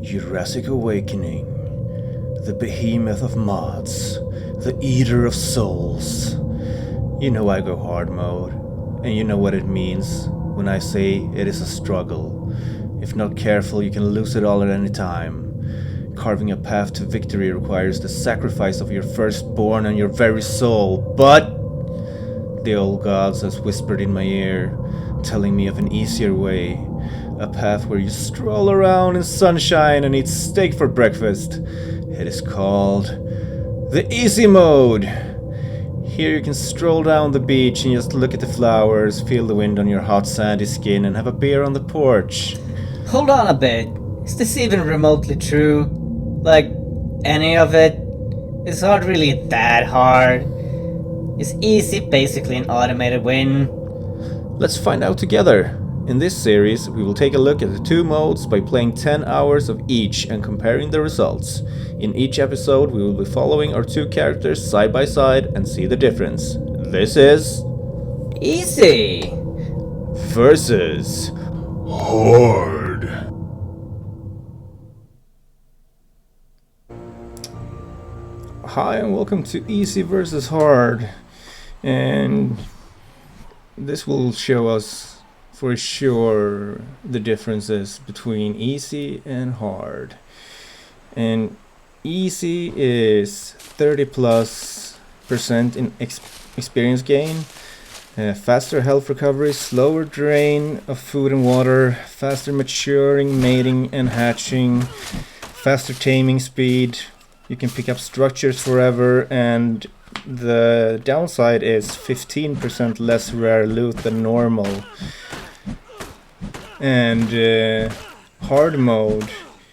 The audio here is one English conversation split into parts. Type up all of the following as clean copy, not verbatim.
Jurassic Awakening, the behemoth of mods, the eater of souls. You know I go hard mode, and you know what it means when I say it is a struggle. If not careful, you can lose it all at any time. Carving a path to victory requires the sacrifice of your firstborn and your very soul, but the old gods has whispered in my ear, telling me of an easier way. A path where you stroll around in sunshine and eat steak for breakfast. It is called the easy mode. Here you can stroll down the beach and just look at the flowers, feel the wind on your hot sandy skin, and have a beer on the porch. Hold on a bit. Is this even remotely true? Like, any of it? Is hard really that hard? Is easy basically an automated win? Let's find out together. In this series, we will take a look at the two modes by playing 10 hours of each and comparing the results. In each episode, we will be following our two characters side by side and see the difference. This is... Easy! versus... hard. Hi and welcome to Easy versus Hard. And this will show us for sure the differences between easy and hard. And easy is 30+% in experience gain, faster health recovery, slower drain of food and water, faster maturing, mating and hatching, faster taming speed. You can pick up structures forever, and the downside is 15% less rare loot than normal. And hard mode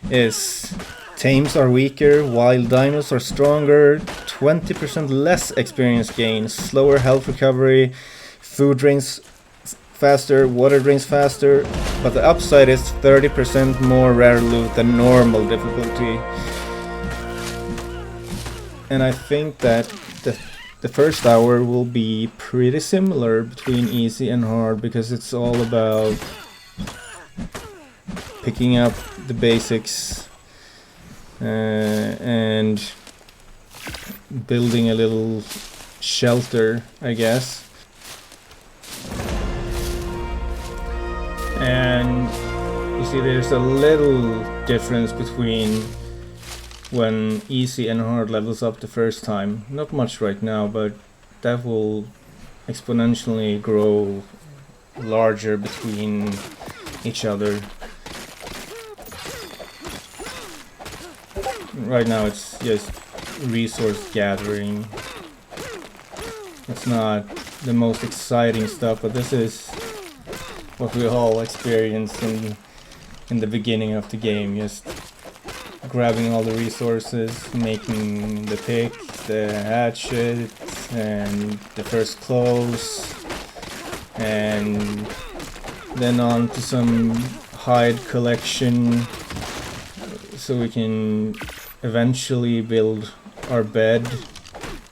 is tames are weaker, wild dinos are stronger, 20% less experience gain, slower health recovery, food drains faster, water drains faster, but the upside is 30% more rare loot than normal difficulty. And I think that the first hour will be pretty similar between easy and hard, because it's all about picking up the basics and building a little shelter, I guess. And you see there's a little difference between when easy and hard levels up the first time. Not much right now, but that will exponentially grow larger between each other. Right now it's just resource gathering. It's not the most exciting stuff, but this is what we all experience in the beginning of the game. Just grabbing all the resources, making the pick, the hatchet, and the first clothes, and then on to some hide collection, so we can eventually build our bed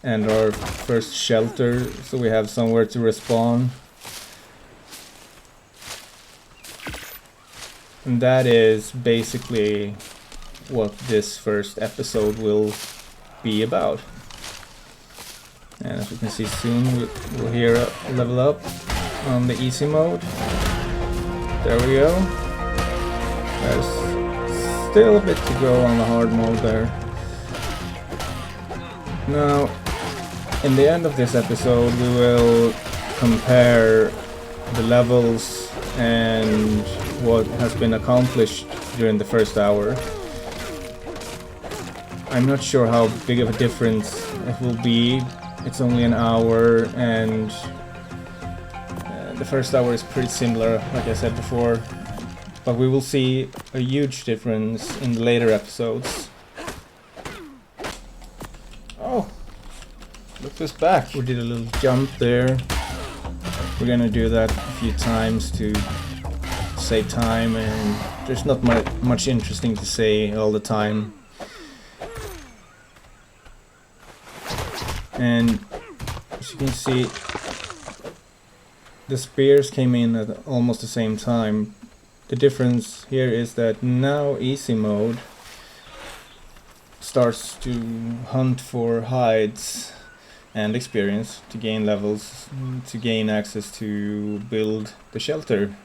and our first shelter, so we have somewhere to respawn. And that is basically what this first episode will be about. And as you can see soon, we'll hear level up on the easy mode. There we go. There's still a bit to go on the hard mode there. Now, in the end of this episode, we will compare the levels and what has been accomplished during the first hour. I'm not sure how big of a difference it will be. It's only an hour, and the first hour is pretty similar, like I said before. But we will see a huge difference in the later episodes. Oh, look who's back. We did a little jump there. We're gonna do that a few times to save time, and there's not much interesting to say all the time. And as you can see, the spears came in at almost the same time, the difference here is that now easy mode starts to hunt for hides and experience to gain levels, to gain access to build the shelter.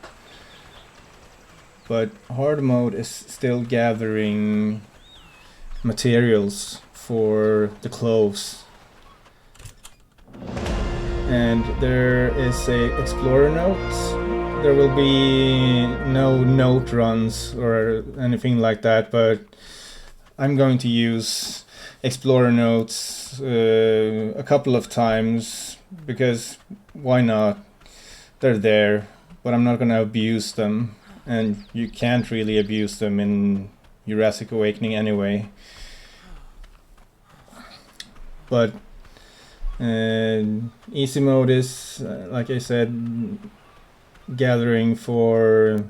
But hard mode is still gathering materials for the clothes. And there is a explorer note. There will be no note runs or anything like that, but I'm going to use explorer notes a couple of times because why not? They're there, but I'm not gonna abuse them, and you can't really abuse them in Jurassic Awakening anyway. But easy mode is, like I said, gathering for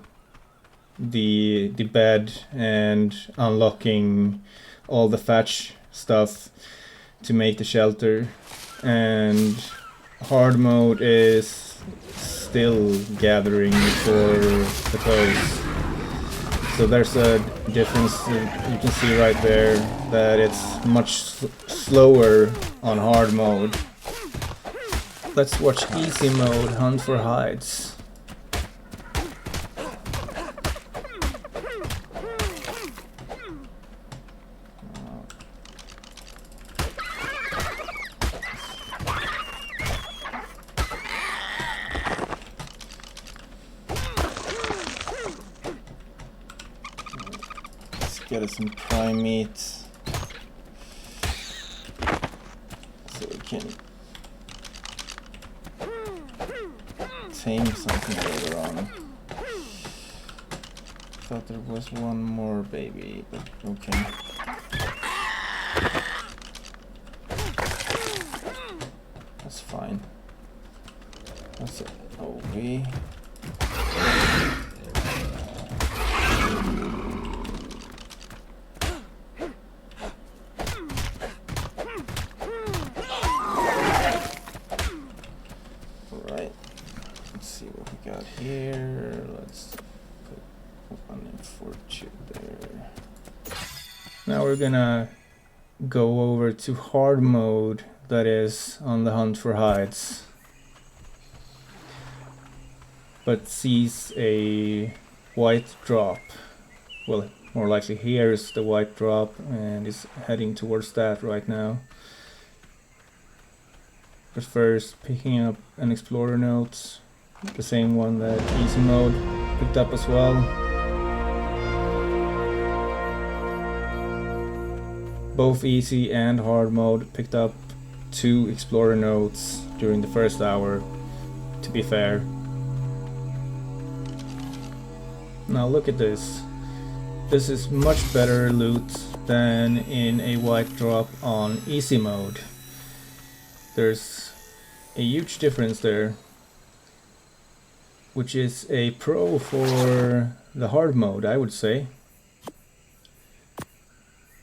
the bed and unlocking all the thatch stuff to make the shelter, and hard mode is still gathering for the clothes. So there's a difference you can see right there, that it's much slower on hard mode. Let's watch easy mode hunt for hides. Get us some prime meat so we can tame something later on. Thought there was one more baby, but okay. That's fine. That's it. OV. Here, let's put one in fortune there. Now we're gonna go over to hard mode, that is on the hunt for hides, but sees a white drop. Well, more likely here's the white drop and is heading towards that right now. But first, picking up an explorer note, the same one that easy mode picked up as well. Both easy and hard mode picked up 2 explorer notes during the first hour, to be fair. Now look at this. This is much better loot than in a white drop on easy mode. There's a huge difference there, which is a pro for the hard mode, I would say.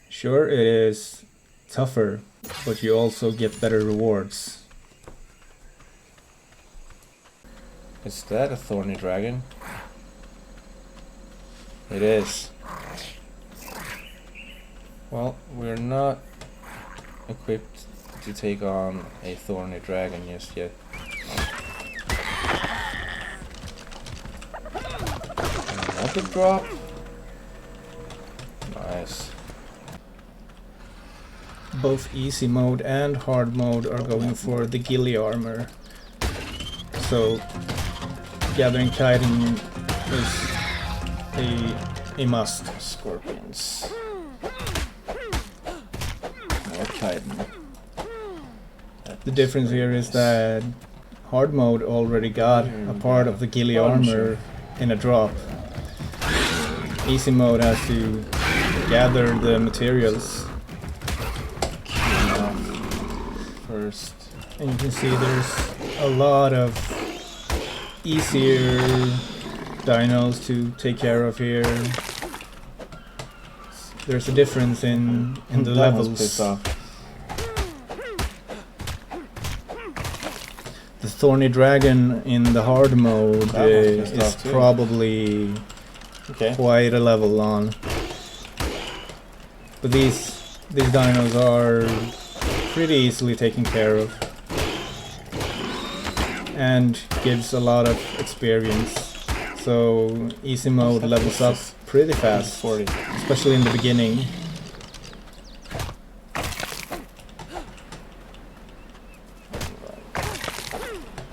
Sure, it is tougher, but you also get better rewards. Is that a thorny dragon? It is. Well, we're not equipped to take on a thorny dragon just yet. Another drop. Nice. Both easy mode and hard mode are going for the ghillie armor. So gathering chitin is a must. Scorpions. More chitin. The difference here is that hard mode already got a part of the ghillie armor in a drop. Easy mode has to gather the materials first. And you can see there's a lot of easier dinos to take care of here. There's a difference in the levels. The thorny dragon in the hard mode is probably Okay. quite a level on. But these dinos are pretty easily taken care of. And gives a lot of experience. So easy mode levels up pretty fast, 40. especially in the beginning.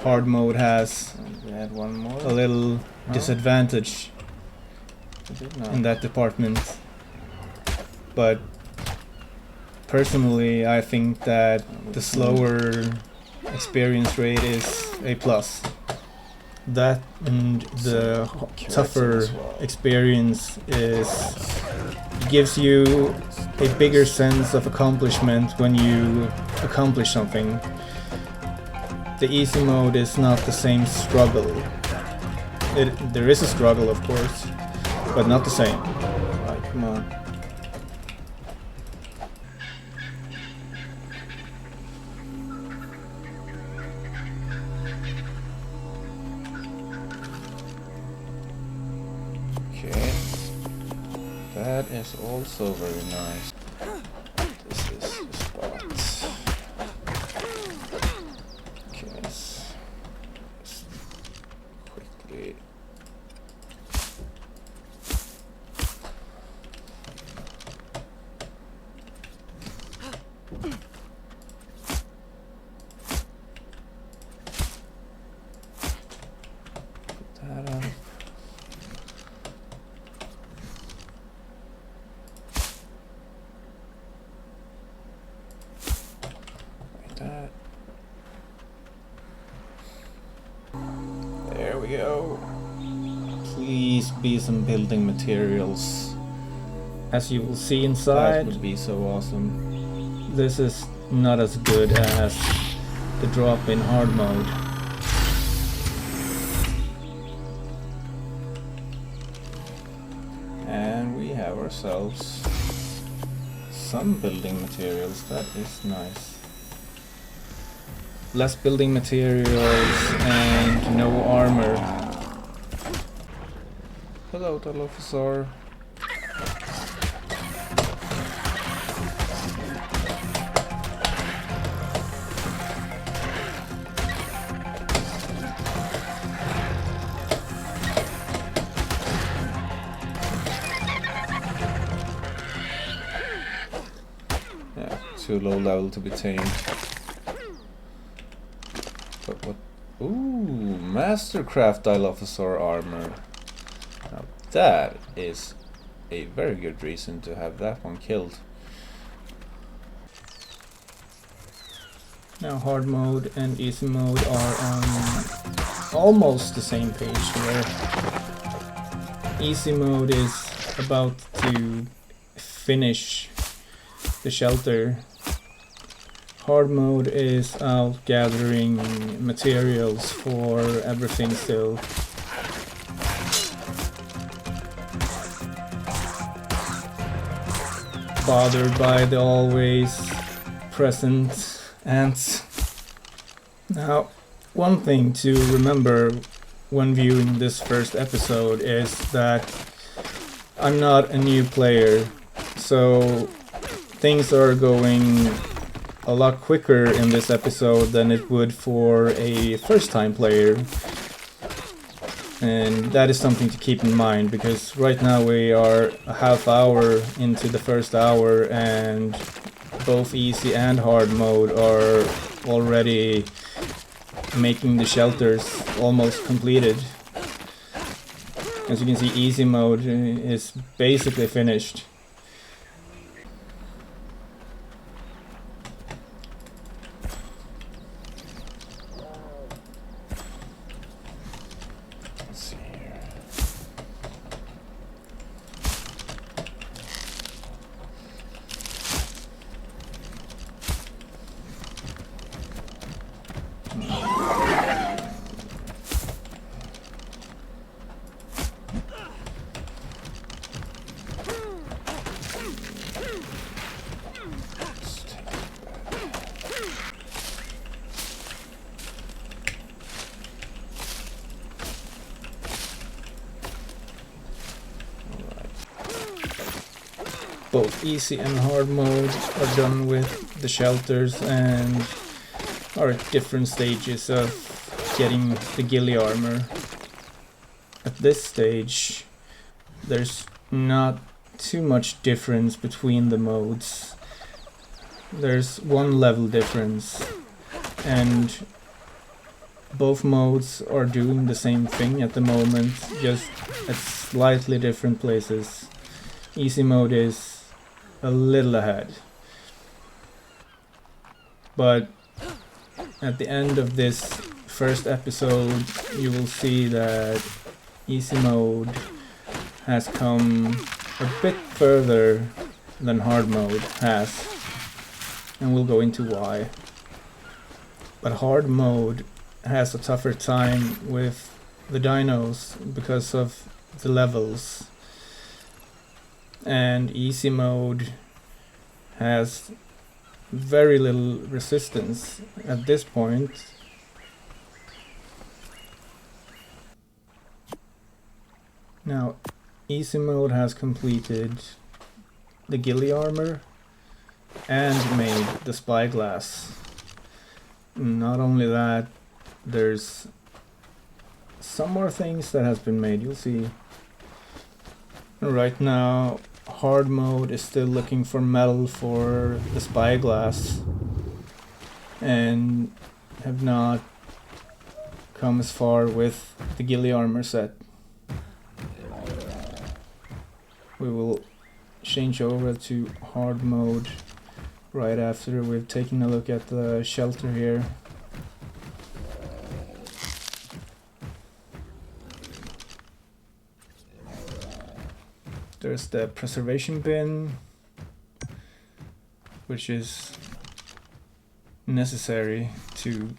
Hard mode has And we had one more. a little disadvantage We did not. in that department. But personally, I think that the slower experience rate is a plus. That and the tougher experience gives you a bigger sense of accomplishment when you accomplish something. The easy mode is not the same struggle. There is a struggle, of course, but not the same. Alright, come on. Okay. That is also very nice. This is the spot. Okay, let's quickly. Put that on. Like that. There we go. Please be some building materials. As you will see That inside, would be so awesome. this is not as good as the drop in hard mode. And we have ourselves some building materials. That is nice. Less building materials and no armor. Hello, Dilophosaur. Yeah, too low level to be tamed. But what? Ooh, Mastercraft Dilophosaur armor. Now that is a very good reason to have that one killed. Now hard mode and easy mode are on almost the same page here. Easy mode is about to finish the shelter. Hard mode is out gathering materials for everything still. Bothered by the always present ants. Now, one thing to remember when viewing this first episode is that I'm not a new player, so things are going a lot quicker in this episode than it would for a first-time player. And that is something to keep in mind, because right now we are a half hour into the first hour and both easy and hard mode are already making the shelters almost completed. As you can see, easy mode is basically finished. Let's see here. both easy and hard mode are done with the shelters and are at different stages of getting the ghillie armor. At this stage, there's not too much difference between the modes. There's one level difference, and both modes are doing the same thing at the moment, just at slightly different places. Easy mode is a little ahead. But at the end of this first episode, you will see that easy mode has come a bit further than hard mode has, and we'll go into why. But hard mode has a tougher time with the dinos because of the levels, and easy mode has very little resistance at this point. Now, easy mode has completed the ghillie armor and made the spyglass. Not only that, there's some more things that has been made, you'll see. Right now, hard mode is still looking for metal for the spyglass and have not come as far with the ghillie armor set. We will change over to hard mode right after we've taken a look at the shelter here. There's the preservation bin, which is necessary to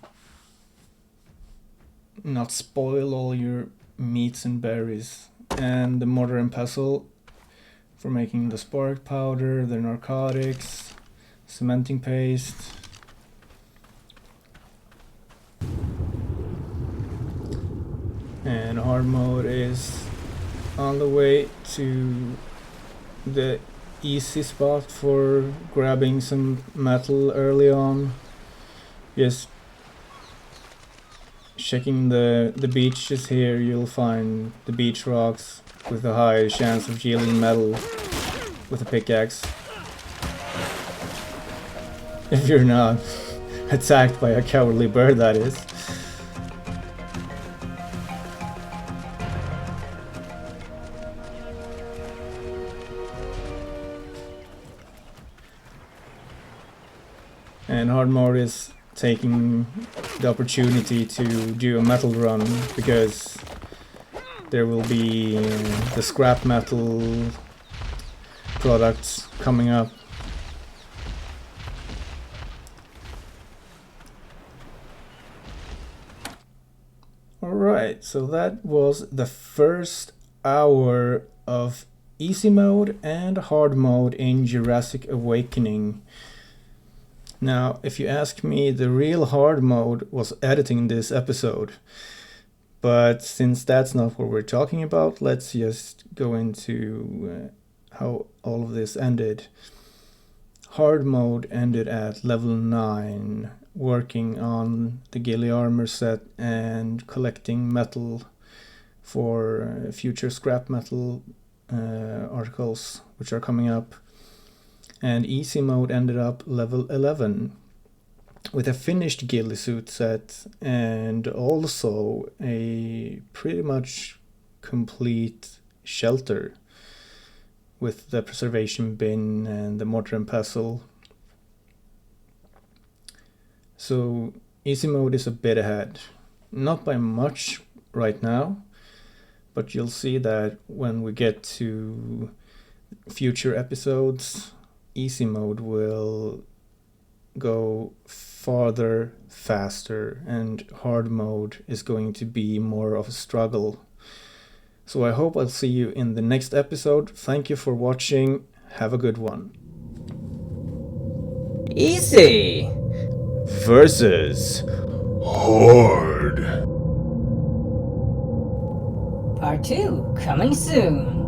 not spoil all your meats and berries, and the mortar and pestle for making the spark powder, the narcotics, cementing paste. And hard mode is on the way to the easy spot for grabbing some metal early on. Just checking the beaches here, you'll find the beach rocks with a high chance of yielding metal with a pickaxe. If you're not attacked by a cowardly bird, that is. And hard mode is taking the opportunity to do a metal run because there will be the scrap metal products coming up. Alright, so that was the first hour of easy mode and hard mode in Jurassic Awakening. Now, if you ask me, the real hard mode was editing this episode. But since that's not what we're talking about, let's just go into how all of this ended. Hard mode ended at level 9, working on the ghillie armor set and collecting metal for future scrap metal articles which are coming up. And easy mode ended up level 11 with a finished ghillie suit set and also a pretty much complete shelter with the preservation bin and the mortar and pestle. So easy mode is a bit ahead, not by much right now, but you'll see that when we get to future episodes, easy mode will go farther faster and hard mode is going to be more of a struggle. So I hope I'll see you in the next episode. Thank you for watching. Have a good one. Easy Versus Hard. Part 2 coming soon.